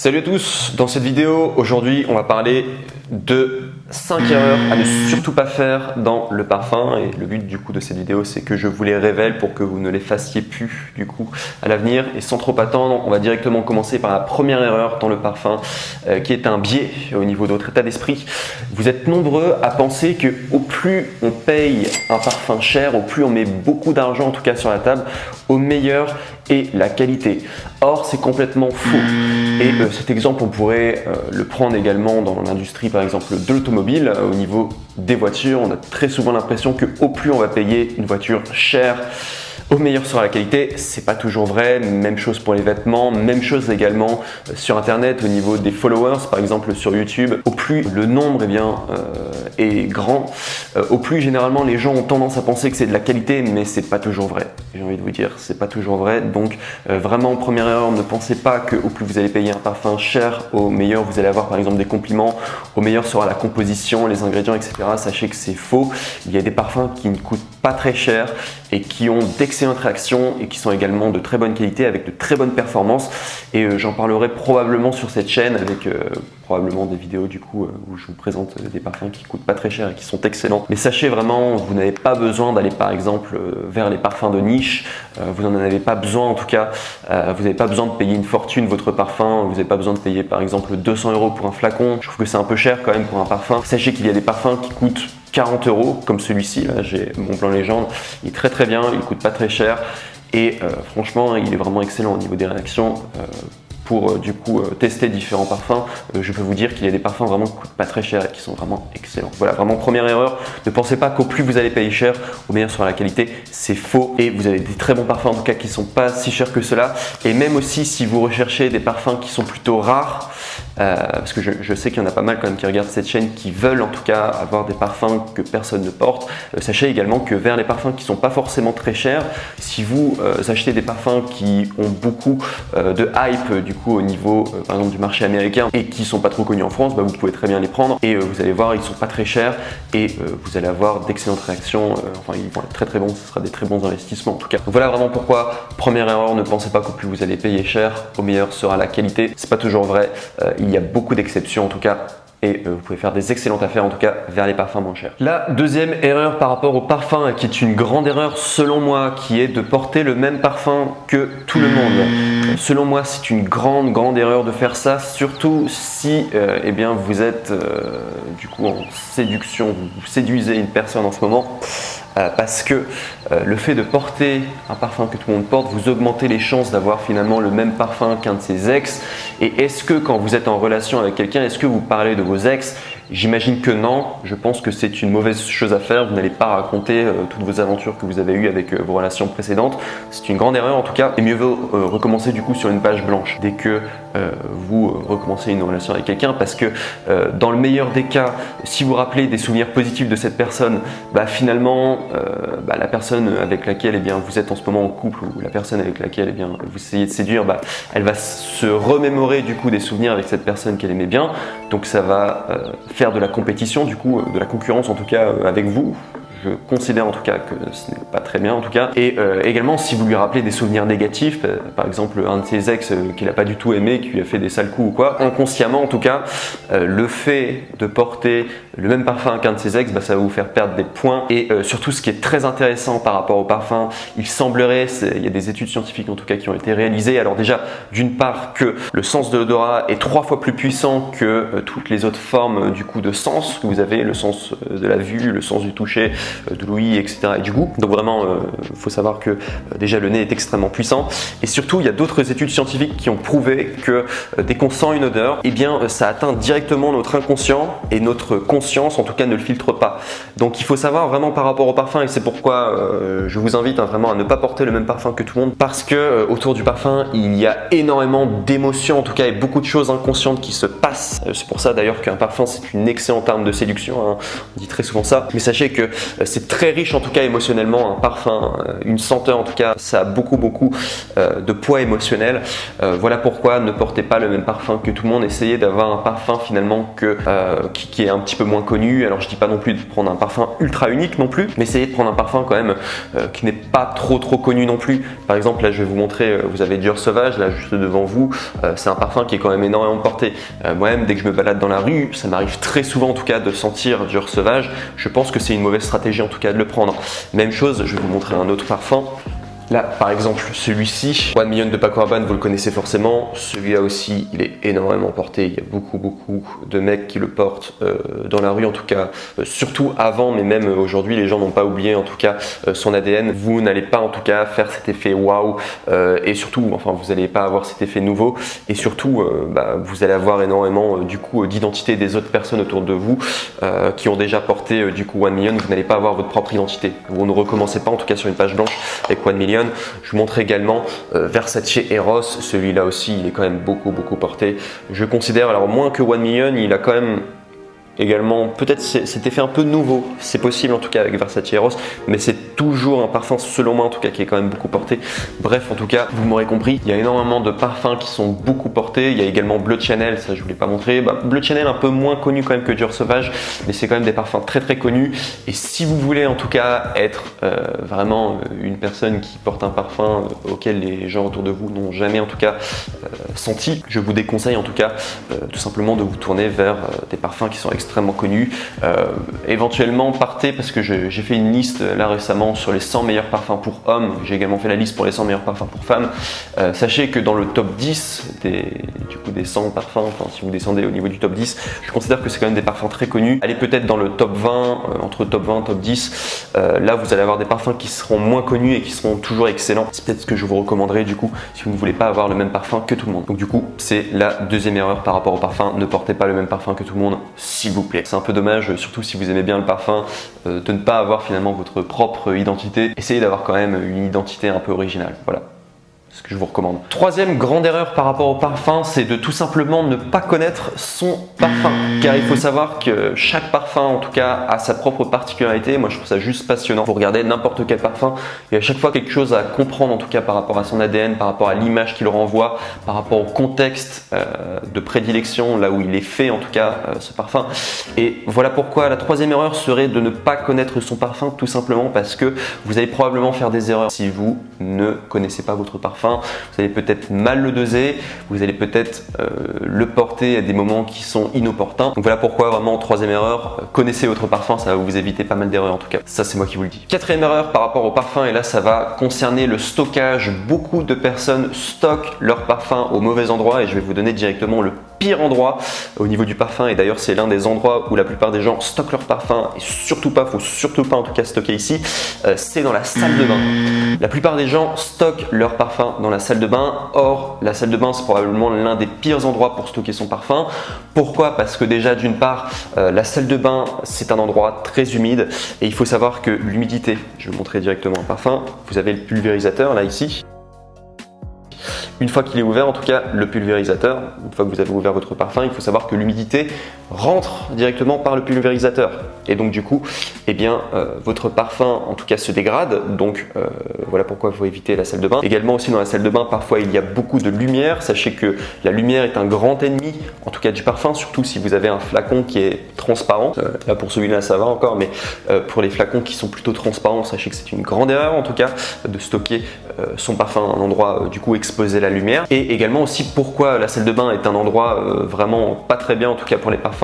Salut à tous, dans cette vidéo, aujourd'hui on va parler de 5 erreurs à ne surtout pas faire dans le parfum, et le but du coup de cette vidéo c'est que je vous les révèle pour que vous ne les fassiez plus du coup à l'avenir. Et sans trop attendre, on va directement commencer par la première erreur dans le parfum qui est un biais au niveau de votre état d'esprit. Vous êtes nombreux à penser que au plus on paye un parfum cher, au plus on met beaucoup d'argent en tout cas sur la table, au meilleur est la qualité. Or c'est complètement faux. Et cet exemple on pourrait le prendre également dans l'industrie par exemple de l'automobile. Au niveau des voitures, on a très souvent l'impression que au plus on va payer une voiture chère, au meilleur sera la qualité. C'est pas toujours vrai. Même chose pour les vêtements, même chose également sur internet au niveau des followers, par exemple sur YouTube. Au plus le nombre est grand, au plus généralement les gens ont tendance à penser que c'est de la qualité, mais c'est pas toujours vrai. J'ai envie de vous dire, c'est pas toujours vrai. Donc vraiment, première erreur, ne pensez pas que au plus vous allez payer un parfum cher, au meilleur vous allez avoir par exemple des compliments, au meilleur sera la composition, les ingrédients, etc. Sachez que c'est faux. Il y a des parfums qui ne coûtent pas très cher et qui ont d'excellentes réactions et qui sont également de très bonne qualité avec de très bonnes performances. Et j'en parlerai probablement sur cette chaîne avec probablement des vidéos du coup où je vous présente des parfums qui coûtent pas très cher et qui sont excellents. Mais sachez vraiment, vous n'avez pas besoin d'aller par exemple vers les parfums de niche. Vous n'en avez pas besoin en tout cas. Vous n'avez pas besoin de payer une fortune votre parfum. Vous n'avez pas besoin de payer par exemple 200 € pour un flacon. Je trouve que c'est un peu cher quand même pour un parfum. Sachez qu'il y a des parfums qui coûtent 40 € comme celui-ci, là j'ai Montblanc Légende, il est très très bien, il coûte pas très cher et franchement il est vraiment excellent au niveau des réactions. Pour du coup tester différents parfums, je peux vous dire qu'il y a des parfums vraiment qui coûtent pas très cher et qui sont vraiment excellents. Voilà, vraiment première erreur, ne pensez pas qu'au plus vous allez payer cher, au meilleur sera la qualité, c'est faux. Et vous avez des très bons parfums en tout cas qui sont pas si chers que cela. Et même aussi si vous recherchez des parfums qui sont plutôt rares, parce que je sais qu'il y en a pas mal quand même qui regardent cette chaîne, qui veulent en tout cas avoir des parfums que personne ne porte. Sachez également que vers les parfums qui sont pas forcément très chers, si vous achetez des parfums qui ont beaucoup de hype du coup au niveau par exemple du marché américain et qui sont pas trop connus en France, vous pouvez très bien les prendre et vous allez voir, ils sont pas très chers et vous allez avoir d'excellentes réactions. Enfin ils vont être très très bons, ce sera des très bons investissements en tout cas. Donc voilà vraiment pourquoi première erreur, ne pensez pas qu'au plus vous allez payer cher, au meilleur sera la qualité. C'est pas toujours vrai, il y a beaucoup d'exceptions en tout cas. Et vous pouvez faire des excellentes affaires en tout cas vers les parfums moins chers. La deuxième erreur par rapport au parfum, qui est une grande erreur selon moi, qui est de porter le même parfum que tout le monde. Selon moi c'est une grande erreur de faire ça, surtout si eh bien, vous êtes du coup en séduction, vous séduisez une personne en ce moment. Parce que le fait de porter un parfum que tout le monde porte, vous augmentez les chances d'avoir finalement le même parfum qu'un de ses ex. Et est-ce que quand vous êtes en relation avec quelqu'un, est-ce que vous parlez de vos ex? J'imagine que non, je pense que c'est une mauvaise chose à faire. Vous n'allez pas raconter toutes vos aventures que vous avez eues avec vos relations précédentes. C'est une grande erreur en tout cas. Et mieux vaut recommencer du coup sur une page blanche dès que vous recommencez une relation avec quelqu'un, parce que dans le meilleur des cas, si vous rappelez des souvenirs positifs de cette personne, finalement la personne avec laquelle eh bien, vous êtes en ce moment en couple, ou la personne avec laquelle eh bien, vous essayez de séduire, elle va se remémorer du coup des souvenirs avec cette personne qu'elle aimait bien. Donc ça va faire de la compétition, du coup, de la concurrence en tout cas avec vous. Je considère en tout cas que ce n'est pas très bien en tout cas. Et également si vous lui rappelez des souvenirs négatifs, par exemple un de ses ex qu'il n'a pas du tout aimé, qui lui a fait des sales coups ou quoi, inconsciemment en tout cas, le fait de porter le même parfum qu'un de ses ex, ça va vous faire perdre des points. Et surtout ce qui est très intéressant par rapport au parfum, il semblerait, il y a des études scientifiques en tout cas qui ont été réalisées. Alors déjà d'une part que le sens de l'odorat est 3 fois plus puissant que toutes les autres formes du coup de sens que vous avez, le sens de la vue, le sens du toucher, de l'ouïe, etc. et du goût. Donc vraiment, faut savoir que déjà le nez est extrêmement puissant. Et surtout, il y a d'autres études scientifiques qui ont prouvé que dès qu'on sent une odeur, eh bien, ça atteint directement notre inconscient et notre conscience, en tout cas, ne le filtre pas. Donc il faut savoir vraiment par rapport au parfum, et c'est pourquoi je vous invite vraiment à ne pas porter le même parfum que tout le monde, parce que autour du parfum, il y a énormément d'émotions, en tout cas, et beaucoup de choses inconscientes qui se passent. C'est pour ça d'ailleurs qu'un parfum, c'est une excellente arme de séduction, hein. On dit très souvent ça. Mais sachez que c'est très riche en tout cas émotionnellement, un parfum, une senteur en tout cas, ça a beaucoup de poids émotionnel. Voilà pourquoi ne portez pas le même parfum que tout le monde, essayez d'avoir un parfum finalement qui est un petit peu moins connu. Alors je dis pas non plus de prendre un parfum ultra unique non plus, mais essayez de prendre un parfum quand même qui n'est pas trop connu non plus. Par exemple là je vais vous montrer, vous avez Dior Sauvage là juste devant vous, c'est un parfum qui est quand même énormément porté. Moi-même dès que je me balade dans la rue, ça m'arrive très souvent en tout cas de sentir Dior Sauvage. Je pense que c'est une mauvaise stratégie en tout cas de le prendre. Même chose, je vais vous montrer un autre parfum. Là, par exemple, celui-ci, 1 Million de Paco Rabanne, vous le connaissez forcément. Celui-là aussi, il est énormément porté. Il y a beaucoup de mecs qui le portent dans la rue, en tout cas, surtout avant, mais même aujourd'hui, les gens n'ont pas oublié, en tout cas, son ADN. Vous n'allez pas, en tout cas, faire cet effet waouh, et surtout, enfin, vous n'allez pas avoir cet effet nouveau, et surtout, vous allez avoir énormément, d'identité des autres personnes autour de vous qui ont déjà porté, 1 Million. Vous n'allez pas avoir votre propre identité. Vous ne recommencez pas, en tout cas, sur une page blanche avec 1 Million. Je vous montre également Versace Eros, celui-là aussi il est quand même beaucoup porté. Je considère, alors moins que 1 Million, il a quand même également peut-être cet effet un peu nouveau, c'est possible en tout cas avec Versace Eros, mais c'est toujours un parfum selon moi en tout cas qui est quand même beaucoup porté. Bref, en tout cas vous m'aurez compris, il y a énormément de parfums qui sont beaucoup portés. Il y a également Bleu Chanel, ça je vous l'ai pas montré. Bleu Chanel un peu moins connu quand même que Dior Sauvage, mais c'est quand même des parfums très connus. Et si vous voulez en tout cas être vraiment une personne qui porte un parfum auquel les gens autour de vous n'ont jamais en tout cas senti, je vous déconseille en tout cas tout simplement de vous tourner vers des parfums qui sont extrêmement connus. Éventuellement partez, parce que j'ai fait une liste là récemment sur les 100 meilleurs parfums pour hommes. J'ai également fait la liste pour les 100 meilleurs parfums pour femmes. Sachez que dans le top 10 des 100 parfums, enfin, si vous descendez au niveau du top 10, je considère que c'est quand même des parfums très connus. Allez peut-être dans le top 20, entre top 20 et top 10, là vous allez avoir des parfums qui seront moins connus et qui seront toujours excellents. C'est peut-être ce que je vous recommanderais du coup si vous ne voulez pas avoir le même parfum que tout le monde. Donc du coup c'est la deuxième erreur par rapport au parfum, ne portez pas le même parfum que tout le monde s'il vous plaît. C'est un peu dommage, surtout si vous aimez bien le parfum, de ne pas avoir finalement votre propre identité. Essayez d'avoir quand même une identité un peu originale, voilà. Ce que je vous recommande. Troisième grande erreur par rapport au parfum, c'est de tout simplement ne pas connaître son parfum. Car il faut savoir que chaque parfum, en tout cas, a sa propre particularité. Moi, je trouve ça juste passionnant. Vous regardez n'importe quel parfum, il y a à chaque fois quelque chose à comprendre, en tout cas, par rapport à son ADN, par rapport à l'image qu'il renvoie, par rapport au contexte de prédilection, là où il est fait, en tout cas, ce parfum. Et voilà pourquoi la troisième erreur serait de ne pas connaître son parfum, tout simplement parce que vous allez probablement faire des erreurs si vous ne connaissez pas votre parfum. Vous allez peut-être mal le doser, vous allez peut-être le porter à des moments qui sont inopportuns. Donc voilà pourquoi vraiment troisième erreur, connaissez votre parfum, ça va vous éviter pas mal d'erreurs en tout cas. Ça c'est moi qui vous le dis. Quatrième erreur par rapport au parfum, et là ça va concerner le stockage. Beaucoup de personnes stockent leur parfum au mauvais endroit et je vais vous donner directement le pire endroit au niveau du parfum, et d'ailleurs c'est l'un des endroits où la plupart des gens stockent leur parfum et surtout pas, faut surtout pas en tout cas stocker ici, c'est dans la salle de bain. La plupart des gens stockent leur parfum dans la salle de bain, or la salle de bain c'est probablement l'un des pires endroits pour stocker son parfum. Pourquoi? Parce que déjà d'une part la salle de bain c'est un endroit très humide et il faut savoir que l'humidité, je vais vous montrer directement un parfum, vous avez le pulvérisateur là ici. Une fois qu'il est ouvert, en tout cas le pulvérisateur, une fois que vous avez ouvert votre parfum, il faut savoir que l'humidité rentre directement par le pulvérisateur. Et donc du coup, eh bien, votre parfum en tout cas se dégrade. Donc voilà pourquoi il faut éviter la salle de bain. Également aussi dans la salle de bain, parfois il y a beaucoup de lumière. Sachez que la lumière est un grand ennemi, en tout cas du parfum, surtout si vous avez un flacon qui est transparent. Là pour celui-là ça va encore, mais pour les flacons qui sont plutôt transparents, sachez que c'est une grande erreur en tout cas de stocker son parfum à un endroit du coup exposé à la lumière. Et également aussi pourquoi la salle de bain est un endroit vraiment pas très bien en tout cas pour les parfums,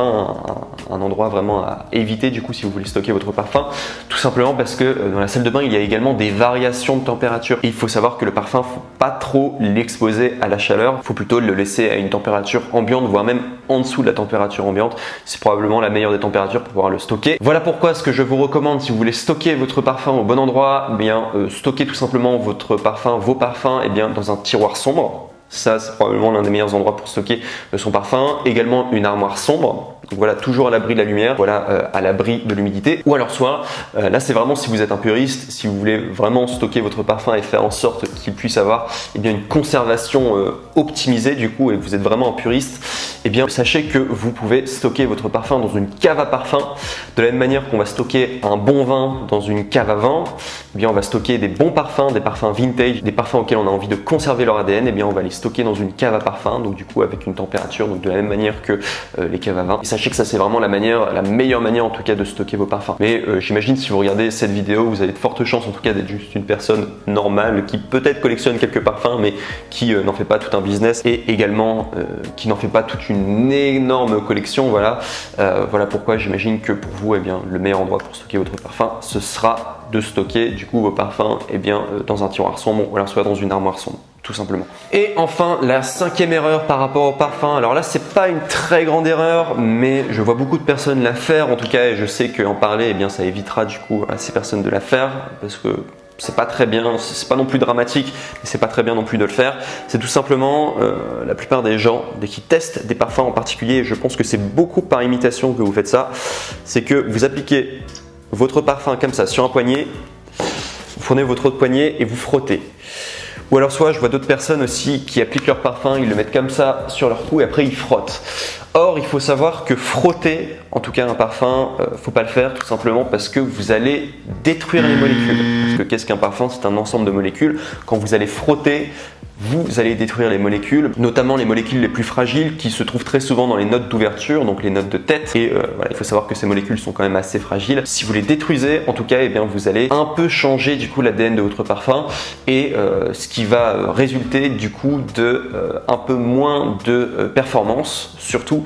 un endroit vraiment à éviter du coup si vous voulez stocker votre parfum, tout simplement parce que dans la salle de bain il y a également des variations de température. Et il faut savoir que le parfum, faut pas trop l'exposer à la chaleur, il faut plutôt le laisser à une température ambiante, voire même en dessous de la température ambiante. C'est probablement la meilleure des températures pour pouvoir le stocker. Voilà pourquoi ce que je vous recommande si vous voulez stocker votre parfum au bon endroit, eh bien stockez tout simplement votre parfum, vos parfums eh bien, dans un tiroir sombre. Ça, c'est probablement l'un des meilleurs endroits pour stocker son parfum. Également une armoire sombre. Donc voilà, toujours à l'abri de la lumière, voilà, à l'abri de l'humidité. Ou alors soit, là c'est vraiment si vous êtes un puriste, si vous voulez vraiment stocker votre parfum et faire en sorte qu'il puisse avoir eh bien, une conservation optimisée du coup, et que vous êtes vraiment un puriste, eh bien sachez que vous pouvez stocker votre parfum dans une cave à parfum. De la même manière qu'on va stocker un bon vin dans une cave à vin, eh bien on va stocker des bons parfums, des parfums vintage, des parfums auxquels on a envie de conserver leur ADN, eh bien on va les stocker dans une cave à parfum, donc du coup avec une température, donc de la même manière que les caves à vin. Et sachez que ça c'est vraiment la meilleure manière en tout cas de stocker vos parfums. Mais j'imagine si vous regardez cette vidéo, vous avez de fortes chances en tout cas d'être juste une personne normale qui peut-être collectionne quelques parfums mais qui n'en fait pas tout un business, et également qui n'en fait pas toute une énorme collection. Voilà, voilà pourquoi j'imagine que pour vous, eh bien, le meilleur endroit pour stocker votre parfum, ce sera de stocker du coup vos parfums eh bien, dans un tiroir sombre ou alors soit dans une armoire sombre. Tout simplement. Et enfin, la 5e erreur par rapport au parfum. Alors là, c'est pas une très grande erreur, mais je vois beaucoup de personnes la faire en tout cas, et je sais qu'en parler, eh bien, ça évitera du coup à ces personnes de la faire, parce que c'est pas très bien, c'est pas non plus dramatique, mais c'est pas très bien non plus de le faire. C'est tout simplement la plupart des gens, dès qu'ils testent des parfums en particulier, et je pense que c'est beaucoup par imitation que vous faites ça, c'est que vous appliquez votre parfum comme ça sur un poignet, vous prenez votre autre poignet et vous frottez. Ou alors soit je vois d'autres personnes aussi qui appliquent leur parfum, ils le mettent comme ça sur leur cou et après ils frottent. Or, il faut savoir que frotter, en tout cas un parfum, faut pas le faire tout simplement parce que vous allez détruire les molécules. Parce que qu'est-ce qu'un parfum? C'est un ensemble de molécules. Quand vous allez frotter, vous allez détruire les molécules, notamment les molécules les plus fragiles qui se trouvent très souvent dans les notes d'ouverture, donc les notes de tête. Et voilà, il faut savoir que ces molécules sont quand même assez fragiles. Si vous les détruisez, en tout cas, eh bien, vous allez un peu changer du coup l'ADN de votre parfum, et ce qui va résulter du coup de un peu moins de performance surtout,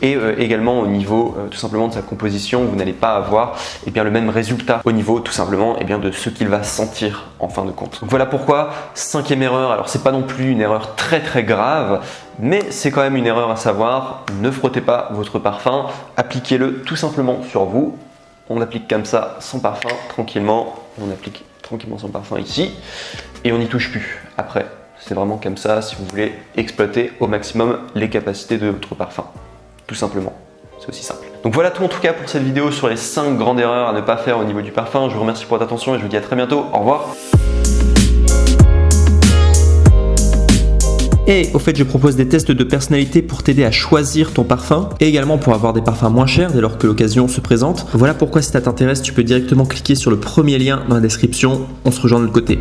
et également au niveau tout simplement de sa composition, vous n'allez pas avoir eh bien, le même résultat au niveau tout simplement eh bien, de ce qu'il va sentir en fin de compte. Donc voilà pourquoi 5e erreur. Alors c'est pas non plus une erreur très grave, mais c'est quand même une erreur à savoir. Ne frottez pas votre parfum, appliquez-le tout simplement sur vous. On applique comme ça son parfum tranquillement, on applique tranquillement son parfum ici et on n'y touche plus après. C'est vraiment comme ça si vous voulez exploiter au maximum les capacités de votre parfum, tout simplement. C'est aussi simple. Donc voilà tout en tout cas pour cette vidéo sur les 5 grandes erreurs à ne pas faire au niveau du parfum. Je vous remercie pour votre attention et je vous dis à très bientôt. Au revoir. Et au fait, je propose des tests de personnalité pour t'aider à choisir ton parfum et également pour avoir des parfums moins chers dès lors que l'occasion se présente. Voilà pourquoi si ça t'intéresse, tu peux directement cliquer sur le premier lien dans la description. On se rejoint de l'autre côté.